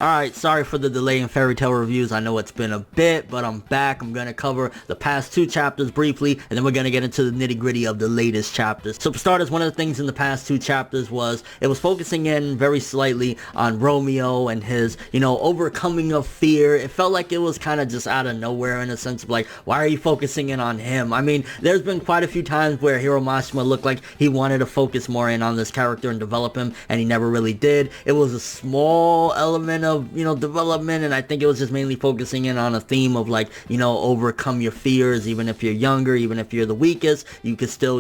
Alright, sorry for the delay in Fairy Tail reviews. I know it's been a bit, but I'm back. I'm gonna cover the past 2 chapters briefly, and then we're gonna get into the nitty-gritty of the latest chapters. So for starters, one of the things in the past 2 chapters was, it was focusing in very slightly on Romeo and his, overcoming of fear. It felt like it was kind of just out of nowhere in a sense of like, why are you focusing in on him? I mean, there's been quite a few times where Hiro Mashima looked like he wanted to focus more in on this character and develop him, and he never really did. It was a small element of development, and I think it was just mainly focusing in on a theme of like, overcome your fears. Even if you're younger, even if you're the weakest, you could still,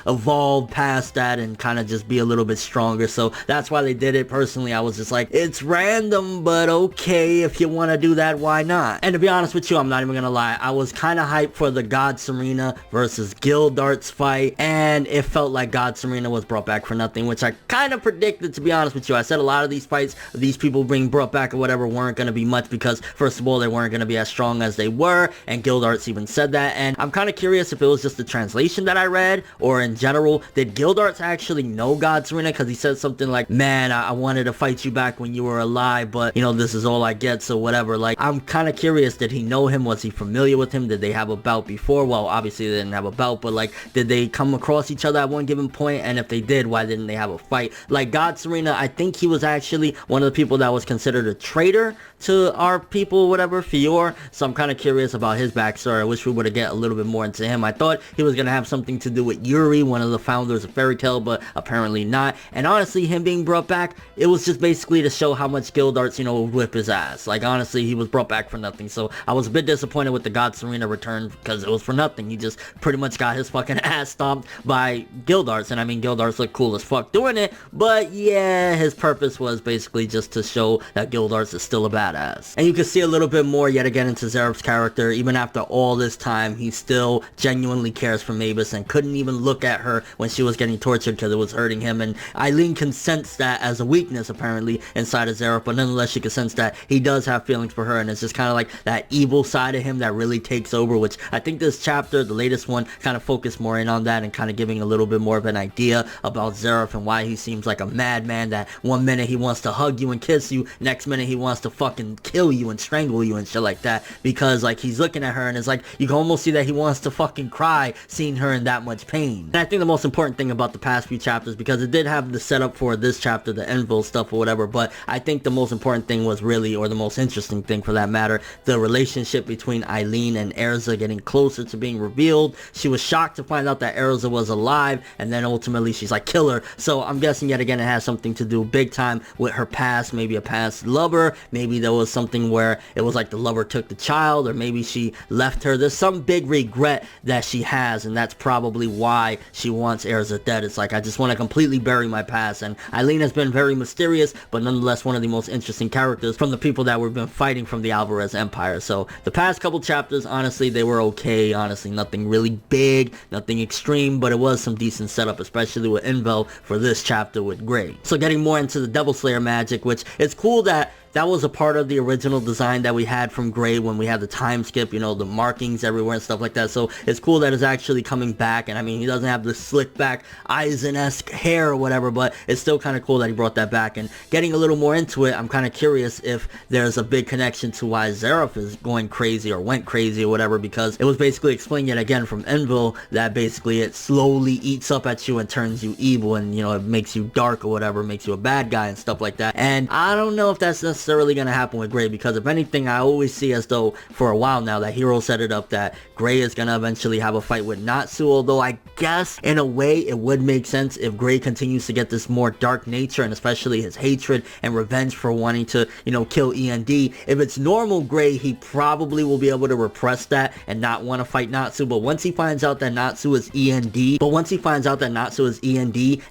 evolve past that and kind of just be a little bit stronger. So that's why they did it. Personally, I was just like, it's random, but okay, if you want to do that, why not? And to be honest with you, I'm not even gonna lie, I was kind of hyped for the God Serena versus Gildarts fight, and it felt like God Serena was brought back for nothing, which I kind of predicted, to be honest with you. I said a lot of these fights, these people being brought back or whatever, weren't going to be much because, first of all, they weren't going to be as strong as they were, and Gildarts even said that. And I'm kind of curious if it was just the translation that I read, or in general, did Gildarts actually know God Serena? Because he said something like, man, I wanted to fight you back when you were alive, but this is all I get, so whatever. Like, I'm kind of curious, did he know him? Was he familiar with him? Did they have a bout before? Well, obviously they didn't have a bout, but like, did they come across each other at one given point? And if they did, why didn't they have a fight? Like, God Serena, I think he was actually one of the people that was considered a traitor to our people, whatever, Fior. So I'm kind of curious about his backstory. I wish we would have get a little bit more into him. I thought he was going to have something to do with Yuri, one of the founders of Fairy Tail, but apparently not. And honestly, him being brought back, it was just basically to show how much Gildarts, would whip his ass. Like, honestly, he was brought back for nothing. So I was a bit disappointed with the God Serena return because it was for nothing. He just pretty much got his fucking ass stomped by Gildarts. And I mean, Gildarts looked cool as fuck doing it, but yeah, his purpose was basically just to show that Gildarts is still a badass. And you can see a little bit more yet again into Zeref's character. Even after all this time, he still genuinely cares for Mavis and couldn't even look at her when she was getting tortured because it was hurting him. And Eileen can sense that as a weakness apparently inside of Zeref, but nonetheless she can sense that he does have feelings for her, and it's just kind of like that evil side of him that really takes over, which I think this chapter, the latest one, kind of focused more in on that and kind of giving a little bit more of an idea about Zeref and why he seems like a madman, that one minute he wants to hug you and kiss you, next minute he wants to fucking kill you and strangle you and shit like that, because like he's looking at her and it's like you can almost see that he wants to fucking cry seeing her in that much pain. And I think the most important thing about the past few chapters, because it did have the setup for this chapter, the Envil stuff or whatever, but I think the most important thing was really, or the most interesting thing for that matter, the relationship between Eileen and Erza getting closer to being revealed. She was shocked to find out that Erza was alive, and then ultimately she's like, kill her. So I'm guessing yet again it has something to do big time with her past, maybe a past lover, maybe there was something where it was like the lover took the child, or maybe she left her. There's some big regret that she has, and that's probably why she wants Erza dead. It's like, I just want to completely bury my past. And Eileen has been very mysterious, but nonetheless one of the most interesting characters from the people that we've been fighting from the Alvarez Empire. So the past couple chapters, honestly, they were okay. Honestly, nothing really big, nothing extreme, but it was some decent setup, especially with Invel for this chapter with Gray. So getting more into the Devil Slayer magic, which it's cool that was a part of the original design that we had from Gray when we had the time skip, the markings everywhere and stuff like that. So it's cool that it's actually coming back. And I mean, he doesn't have the slick back Eisen-esque hair or whatever, but it's still kind of cool that he brought that back. And getting a little more into it, I'm kind of curious if there's a big connection to why Zeref is going crazy or went crazy or whatever, because it was basically explained yet again from Envil that basically it slowly eats up at you and turns you evil, and it makes you dark or whatever, makes you a bad guy and stuff like that. And I don't know if that's necessarily going to happen with Gray, because if anything, I always see as though for a while now that Hiro set it up that Gray is going to eventually have a fight with Natsu, although I guess in a way it would make sense if Gray continues to get this more dark nature, and especially his hatred and revenge for wanting to, kill END. If it's normal Gray, he probably will be able to repress that and not want to fight Natsu, but once he finds out that Natsu is END,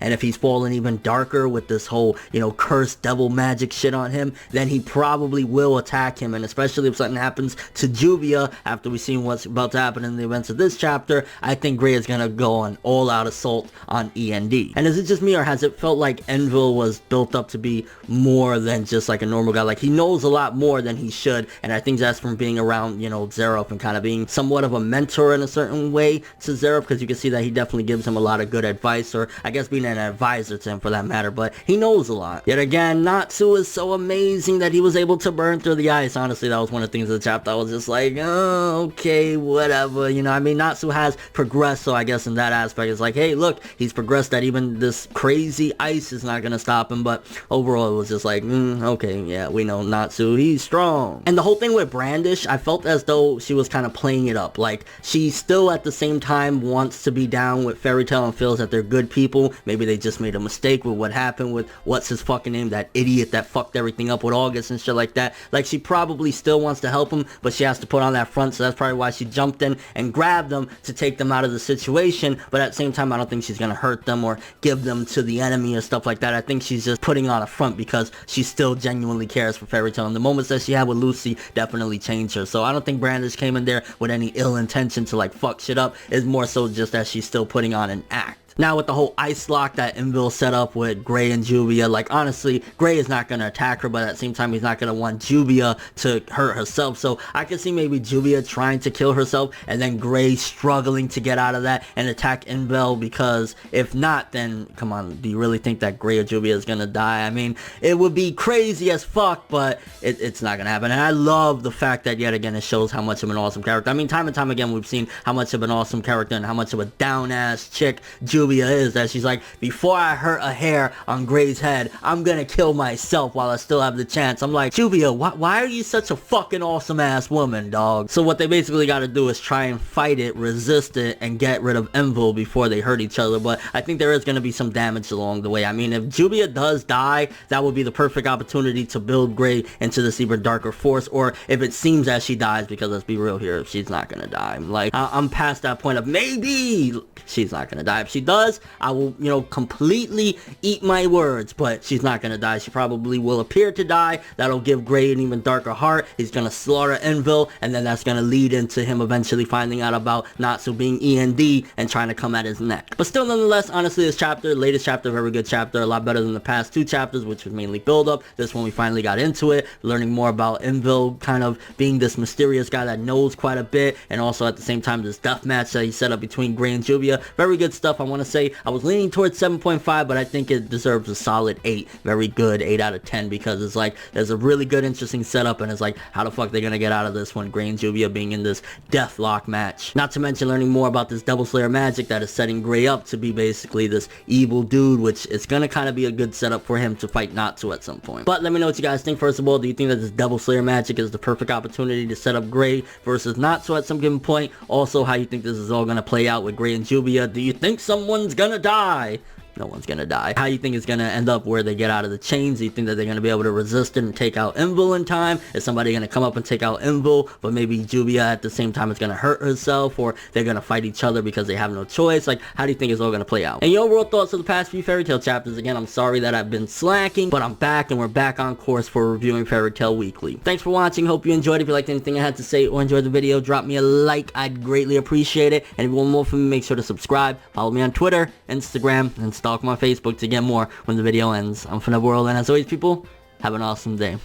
and if he's fallen even darker with this whole, cursed devil magic shit on him, then he probably will attack him. And especially if something happens to Juvia after we've seen what's about to happen in the events of this chapter, I think Gray is gonna go on all-out assault on END. And is it just me, or has it felt like Envil was built up to be more than just like a normal guy? Like, he knows a lot more than he should, and I think that's from being around, Zeref and kind of being somewhat of a mentor in a certain way to Zeref, because you can see that he definitely gives him a lot of good advice, or I guess being an advisor to him for that matter, but he knows a lot. Yet again, Natsu is so amazing amazing that he was able to burn through the ice. Honestly, that was one of the things of the chapter. I was just like, oh, okay, whatever. You know, I mean, Natsu has progressed, so I guess in that aspect, it's like, hey, look, he's progressed that even this crazy ice is not gonna stop him. But overall, it was just like, okay, yeah, we know Natsu, he's strong. And the whole thing with Brandish, I felt as though she was kind of playing it up. Like, she still at the same time wants to be down with Fairy Tail and feels that they're good people. Maybe they just made a mistake with what happened with, what's his fucking name, that idiot that fucked everything up with August and shit like that. Like, she probably still wants to help him, but she has to put on that front, so that's probably why she jumped in and grabbed them to take them out of the situation. But at the same time, I don't think she's gonna hurt them or give them to the enemy or stuff like that. I think she's just putting on a front because she still genuinely cares for Fairy Tail, and the moments that she had with Lucy definitely changed her. So I don't think Brandish came in there with any ill intention to like fuck shit up. It's more so just that she's still putting on an act. Now with the whole ice lock that Invil set up with Gray and Jubia, like honestly, Gray is not going to attack her, but at the same time he's not going to want Jubia to hurt herself. So I could see maybe Jubia trying to kill herself and then Gray struggling to get out of that and attack Invil, because if not, then come on, do you really think that Gray or Jubia is going to die? I mean, it would be crazy as fuck, but it's not going to happen. And I love the fact that yet again it shows how much of an awesome character. I mean, time and time again we've seen how much of an awesome character and how much of a down ass chick Jubia is, that she's like, before I hurt a hair on Gray's head, I'm gonna kill myself while I still have the chance. I'm like, Jubia, why are you such a fucking awesome ass woman, dog? So what they basically gotta do is try and fight it, resist it, and get rid of Envil before they hurt each other. But I think there is gonna be some damage along the way. I mean, if Jubia does die, that would be the perfect opportunity to build Gray into this even darker force. Or if it seems as she dies, because let's be real here, she's not gonna die. Like, I'm past that point of maybe she's not gonna die. If she does, I will, you know, completely eat my words, but she's not gonna die. She probably will appear to die. That'll give Gray an even darker heart. He's gonna slaughter Envil, and then that's gonna lead into him eventually finding out about Natsu being END and trying to come at his neck. But still, nonetheless, honestly, this chapter, latest chapter, very good chapter, a lot better than the past two chapters, which was mainly build up. This one we finally got into it, learning more about Envil kind of being this mysterious guy that knows quite a bit, and also at the same time this death match that he set up between Gray and Jubia. Very good stuff. I want to say I was leaning towards 7.5, but I think it deserves a solid 8. Very good, 8 out of 10, because it's like, there's a really good, interesting setup, and it's like, how the fuck they gonna get out of this one, Gray and Jubia being in this deathlock match. Not to mention learning more about this Devil Slayer magic that is setting Gray up to be basically this evil dude, which is gonna kind of be a good setup for him to fight Natsu at some point. But let me know what you guys think. First of all, do you think that this Devil Slayer magic is the perfect opportunity to set up Gray versus Natsu at some given point? Also, how you think this is all gonna play out with Gray and Jubia? Do you think someone's gonna die? No one's gonna die. How you think it's gonna end up where they get out of the chains? Do you think that they're gonna be able to resist it and take out Envil in time? Is somebody gonna come up and take out Envil, but maybe Jubia at the same time is gonna hurt herself, or they're gonna fight each other because they have no choice? Like, how do you think it's all gonna play out? And your overall thoughts of the past few Fairy Tail chapters? Again, I'm sorry that I've been slacking, but I'm back and we're back on course for reviewing Fairy Tail Weekly. Thanks for watching. Hope you enjoyed. If you liked anything I had to say or enjoyed the video, drop me a like. I'd greatly appreciate it. And if you want more from me, make sure to subscribe. Follow me on Twitter, Instagram, and stalk my Facebook to get more when the video ends. I'm from the world, and as always, people, have an awesome day.